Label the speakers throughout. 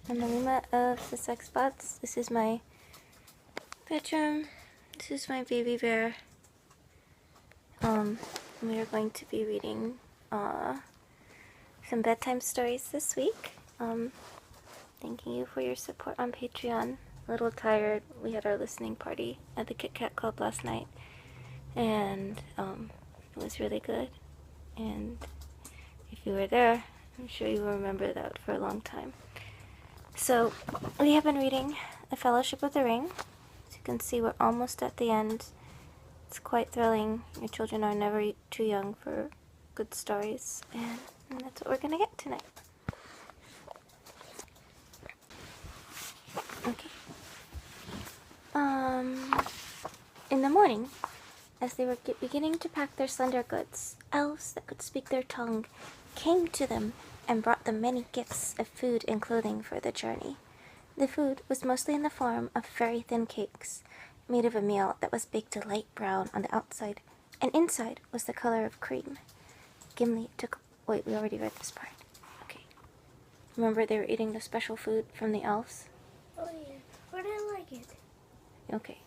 Speaker 1: I'm Ilima of the Sex Bots. This is my bedroom. This is my baby bear. We are going to be reading some bedtime stories this week. Thanking you for your support on Patreon. A little tired. We had our listening party at the Kit Kat Club last night, and it was really good. And if you were there, I'm sure you will remember that for a long time. So, we have been reading The Fellowship of the Ring. As you can see, we're almost at the end. It's quite thrilling. Your children are never too young for good stories, and that's what we're going to get tonight. Okay. In the morning, as they were beginning to pack their slender goods, elves that could speak their tongue came to them and brought them many gifts of food and clothing for the journey. The food was mostly in the form of very thin cakes, made of a meal that was baked a light brown on the outside, and inside was the color of cream. Gimli took... Wait, we already read this part. Okay. Remember they were eating the special food from the elves?
Speaker 2: Oh yeah, but I like it.
Speaker 1: Okay.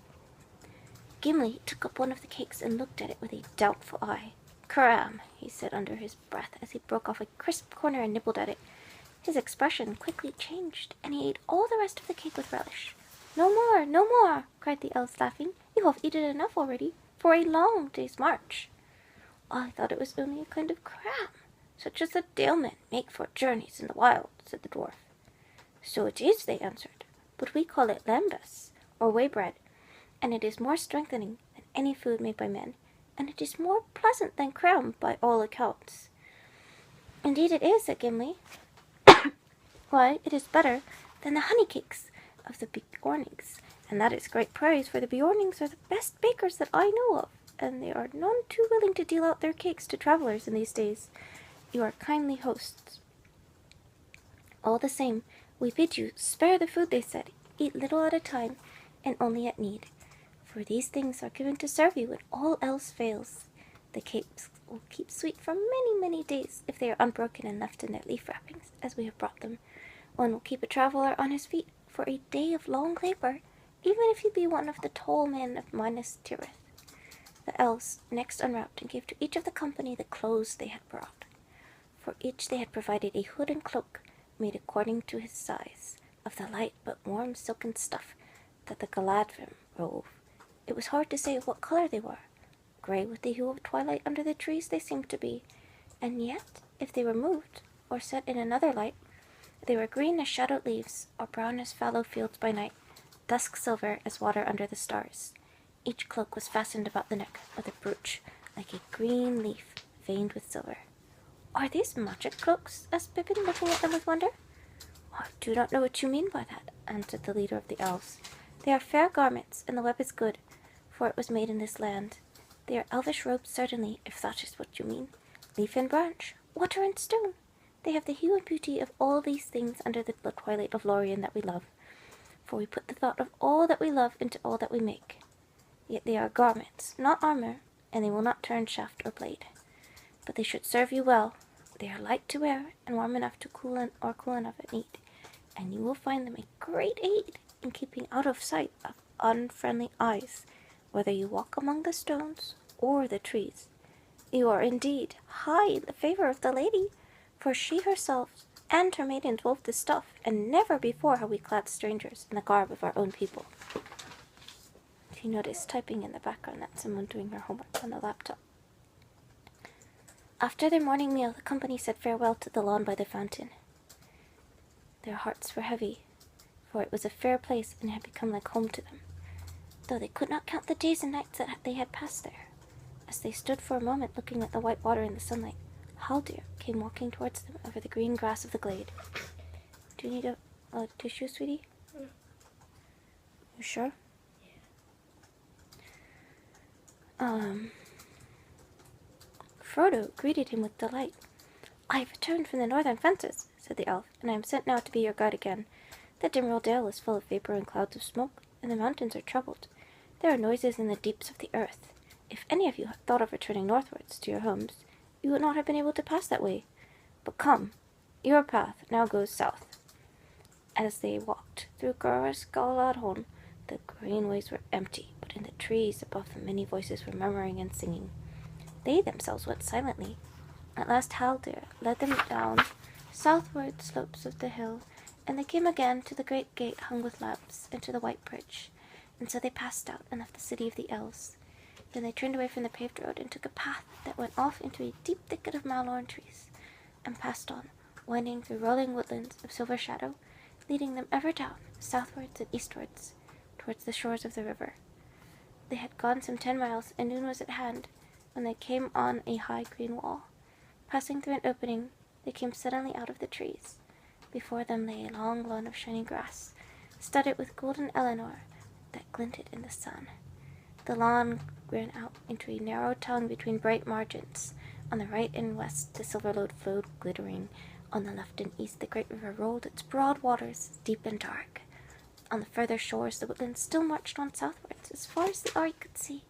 Speaker 1: Gimli took up one of the cakes and looked at it with a doubtful eye. "Cram," he said under his breath as he broke off a crisp corner and nibbled at it. His expression quickly changed, and he ate all the rest of the cake with relish. "No more, no more!" cried the elves, laughing. "You have eaten enough already for a long day's march." "I thought it was only a kind of cram, such as the Dalemen make for journeys in the wild," said the dwarf. "So it is," they answered, "but we call it lembas, or whey bread, and it is more strengthening than any food made by men, and it is more pleasant than cram by all accounts." "Indeed it is," said Gimli. "Why, it is better than the honey cakes of the Bjornings, and that is great praise, for the Bjornings are the best bakers that I know of, and they are none too willing to deal out their cakes to travelers in these days. You are kindly hosts." "All the same, we bid you spare the food," they said. "Eat little at a time, and only at need, for these things are given to serve you when all else fails. The cakes will keep sweet for many, many days if they are unbroken and left in their leaf wrappings, as we have brought them. One will keep a traveler on his feet for a day of long labor, even if he be one of the tall men of Minas Tirith." The elves next unwrapped and gave to each of the company the clothes they had brought. For each they had provided a hood and cloak, made according to his size, of the light but warm silken stuff that the Galadrim wove. It was hard to say of what color they were. Gray with the hue of twilight under the trees they seemed to be, and yet, if they were moved, or set in another light, they were green as shadowed leaves, or brown as fallow fields by night, dusk silver as water under the stars. Each cloak was fastened about the neck with a brooch, like a green leaf veined with silver. "Are these magic cloaks?" asked Pippin, looking at them with wonder. "I do not know what you mean by that," answered the leader of the elves. "They are fair garments, and the web is good, for it was made in this land. They are elvish robes, certainly, if that is what you mean. Leaf and branch, water and stone. They have the hue and beauty of all these things under the twilight of Lorien that we love, for we put the thought of all that we love into all that we make. Yet they are garments, not armor, and they will not turn shaft or blade. But they should serve you well. They are light to wear, and warm enough to cool enough at need, and you will find them a great aid in keeping out of sight of unfriendly eyes, whether you walk among the stones or the trees. You are indeed high in the favor of the lady, for she herself and her maidens wove the stuff, and never before have we clad strangers in the garb of our own people." If you notice typing in the background, that's someone doing her homework on the laptop. After their morning meal, the company said farewell to the lawn by the fountain. Their hearts were heavy, for it was a fair place and had become like home to them, though they could not count the days and nights that they had passed there. As they stood for a moment looking at the white water in the sunlight, Haldir came walking towards them over the green grass of the glade. "Do you need a tissue, sweetie?"
Speaker 2: Mm.
Speaker 1: "You sure?" Frodo greeted him with delight. "I have returned from the northern fences," said the elf, "and I am sent now to be your guide again. The Dimrill Dale is full of vapor and clouds of smoke, and the mountains are troubled. There are noises in the deeps of the earth. If any of you had thought of returning northwards to your homes, you would not have been able to pass that way. But come, your path now goes south." As they walked through Garadhon, the greenways were empty, but in the trees above them many voices were murmuring and singing. They themselves went silently. At last Haldir led them down southward slopes of the hill, and they came again to the great gate hung with lamps, and to the white bridge. And so they passed out and left the city of the elves. Then they turned away from the paved road and took a path that went off into a deep thicket of malorn trees, and passed on, winding through rolling woodlands of silver shadow, leading them ever down, southwards and eastwards, towards the shores of the river. They had gone some 10 miles, and noon was at hand, when they came on a high green wall. Passing through an opening, they came suddenly out of the trees. Before them lay a long lawn of shining grass, studded with golden Eleanor that glinted in the sun. The lawn ran out into a narrow tongue between bright margins. On the right and west the silver lode flowed glittering. On the left and east the great river rolled its broad waters, deep and dark. On the further shores the woodlands still marched on southwards, as far as the eye could see,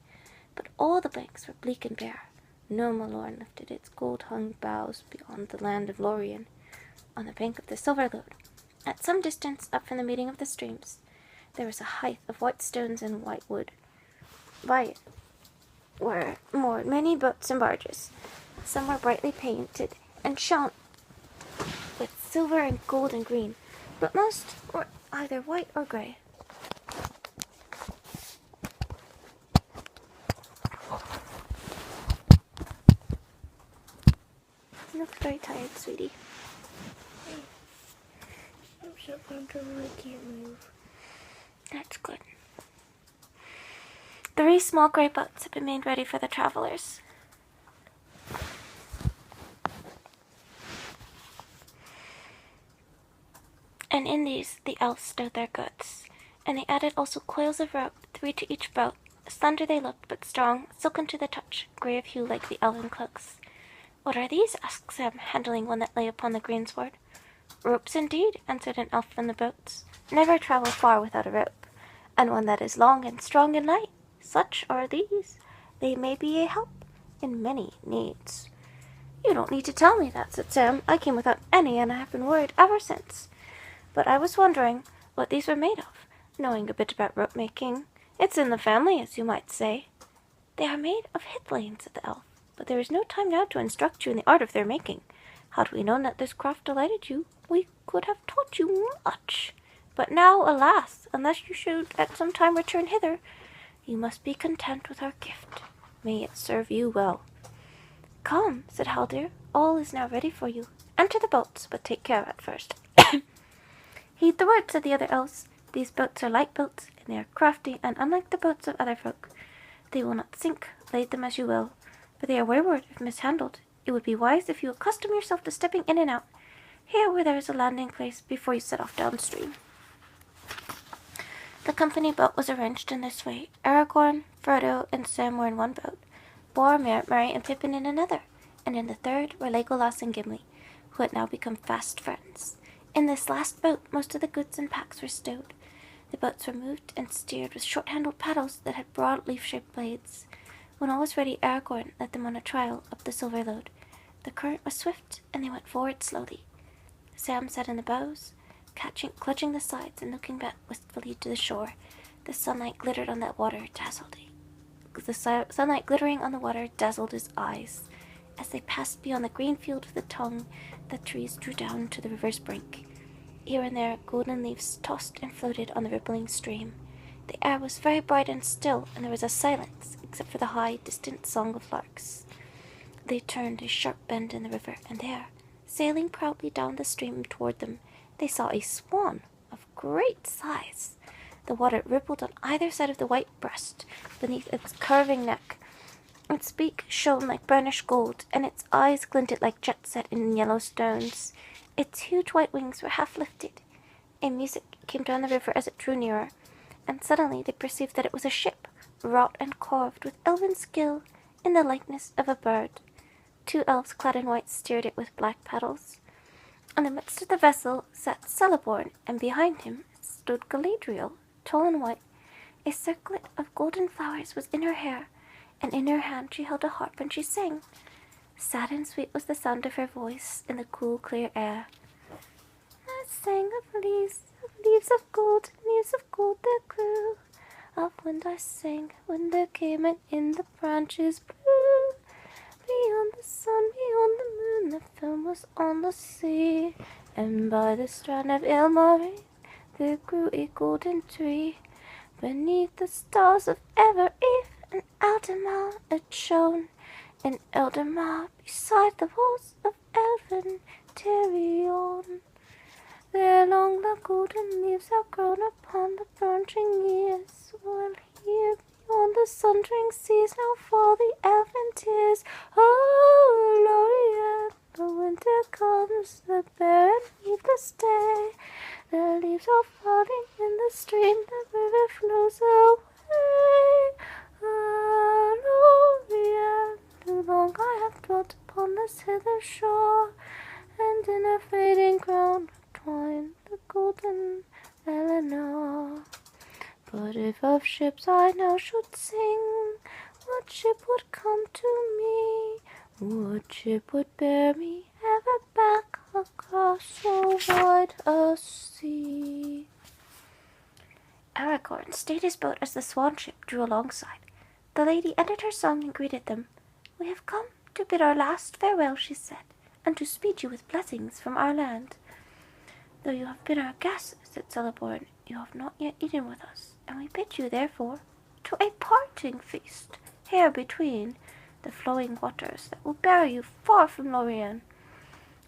Speaker 1: but all the banks were bleak and bare. No Malorn lifted its gold-hung boughs beyond the land of Lorien. On the bank of the silver lode, at some distance up from the meeting of the streams, there was a height of white stones and white wood. By it were moored many boats and barges. Some were brightly painted and shone with silver and gold and green, but most were either white or grey. You look very tired, sweetie.
Speaker 2: I'm so comfortable I can't move.
Speaker 1: That's good. 3 small grey boats had been made ready for the travelers. And in these the elves stowed their goods, and they added also coils of rope, 3 to each boat. Slender they looked, but strong, silken to the touch, grey of hue like the elven cloaks. "What are these?" asked Sam, handling one that lay upon the greensward. "Ropes indeed," answered an elf from the boats. "Never travel far without a rope, and one that is long and strong and light. Such are these. They may be a help in many needs." "You don't need to tell me that," said Sam. "I came without any, and I have been worried ever since. But I was wondering what these were made of, knowing a bit about rope making. It's in the family, as you might say." "They are made of hithlanes," said the elf, "but there is no time now to instruct you in the art of their making. Had we known that this craft delighted you, we could have taught you much. But now, alas, unless you should at some time return hither, you must be content with our gift. May it serve you well." "Come," said Haldir, "all is now ready for you. Enter the boats, but take care at first." "Heed the word," said the other elves. "These boats are light boats, and they are crafty, and unlike the boats of other folk. They will not sink, lade them as you will, but they are wayward if mishandled. It would be wise if you accustom yourself to stepping in and out, here where there is a landing place, before you set off downstream." The company boat was arranged in this way. Aragorn, Frodo, and Sam were in one boat, Boromir, Merry, and Pippin in another, and in the third were Legolas and Gimli, who had now become fast friends. In this last boat most of the goods and packs were stowed. The boats were moved and steered with short-handled paddles that had broad leaf-shaped blades. When all was ready, Aragorn led them on a trial up the silver lode. The current was swift, and they went forward slowly. Sam sat in the bows, clutching the sides and looking back wistfully to the shore. The sunlight glittered on that water, sunlight glittering on the water dazzled his eyes. As they passed beyond the green field of the tongue, the trees drew down to the river's brink. Here and there golden leaves tossed and floated on the rippling stream. The air was very bright and still, and there was a silence, except for the high, distant song of larks. They turned a sharp bend in the river, and there, sailing proudly down the stream toward them, they saw a swan of great size. The water rippled on either side of the white breast, beneath its curving neck. Its beak shone like burnished gold, and its eyes glinted like jet set in yellow stones. Its huge white wings were half lifted. A music came down the river as it drew nearer, and suddenly they perceived that it was a ship, wrought and carved with elven skill in the likeness of a bird. 2 elves clad in white steered it with black paddles. In the midst of the vessel sat Celeborn, and behind him stood Galadriel, tall and white. A circlet of golden flowers was in her hair, and in her hand she held a harp, and she sang. Sad and sweet was the sound of her voice in the cool, clear air. "I sang of leaves leaves of gold there grew. Of wind I sang, when there came, and in the branches blew. Beyond the sun, beyond the moon, the film was on the sea. And by the strand of Ilima there grew a golden tree. Beneath the stars of ever eve, and Eldama it shone. And Eldama beside the walls of elven Terion. There long the golden leaves have grown upon the branching years, while here beyond the sundering seas now fall the elfin tears. Oh, Lorien, the winter comes, the barren needless day. The leaves are falling in the stream, the river flows away. Oh, Lorien, too long I have dwelt upon this hither shore, and in a fading crown twine the golden Eleanor. But if of ships I now should sing, what ship would come to me? What ship would bear me ever back across so wide a sea? Aragorn stayed his boat as the swan ship drew alongside. The lady ended her song and greeted them. "We have come to bid our last farewell," she said, "and to speed you with blessings from our land. Though you have been our guests," said Celeborn, "you have not yet eaten with us, and we bid you, therefore, to a parting feast, here between the flowing waters that will bear you far from Lorien."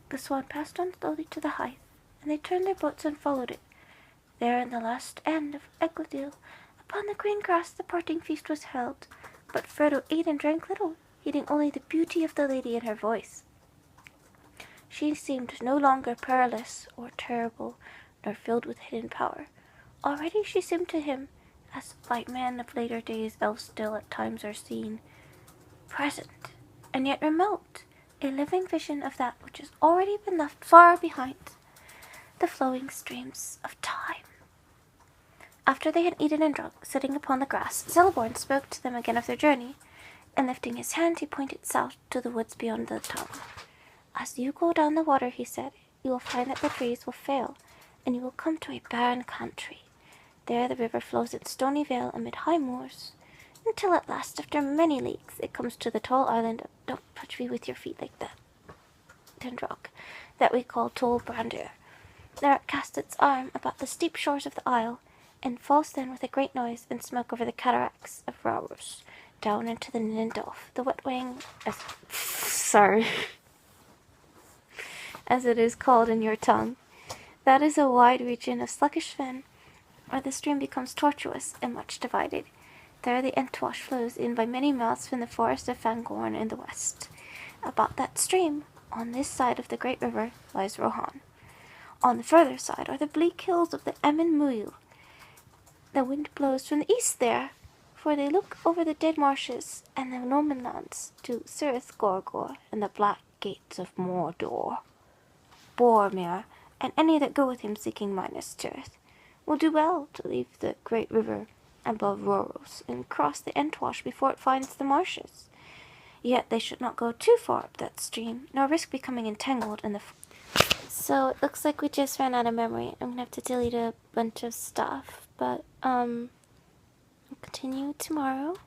Speaker 1: The swan passed on slowly to the height, and they turned their boats and followed it. There in the last end of Egladil, upon the green grass, the parting feast was held, but Frodo ate and drank little, heeding only the beauty of the lady and her voice. She seemed no longer perilous or terrible, nor filled with hidden power. Already she seemed to him, as like men of later days elves still at times are seen, present, and yet remote, a living vision of that which has already been left far behind, the flowing streams of time. After they had eaten and drunk, sitting upon the grass, Celeborn spoke to them again of their journey, and lifting his hand he pointed south to the woods beyond the tongue. "As you go down the water," he said, "you will find that the trees will fail, and you will come to a barren country. There the river flows its stony vale amid high moors, until at last, after many leagues, it comes to the tall island of— don't touch me with your feet like that, Tendrock— that we call Tol Brandir. There it casts its arm about the steep shores of the isle, and falls then with a great noise and smoke over the cataracts of Rauros, down into the Nindolf, the wet-wing— sorry, as it is called in your tongue. That is a wide region of sluggish fen, where the stream becomes tortuous and much divided. There the Entwash flows in by many mouths from the forest of Fangorn in the west. About that stream, on this side of the great river, lies Rohan. On the further side are the bleak hills of the Emyn Muil. The wind blows from the east there, for they look over the dead marshes and the Norman lands to Cirith Gorgor and the black gates of Mordor. Boromir, and any that go with him seeking Minas Tirith, will do well to leave the great river above Rhoros and cross the Entwash before it finds the marshes. Yet they should not go too far up that stream, nor risk becoming entangled in the— So it looks like we just ran out of memory. I'm gonna have to delete a bunch of stuff, but I'll continue tomorrow.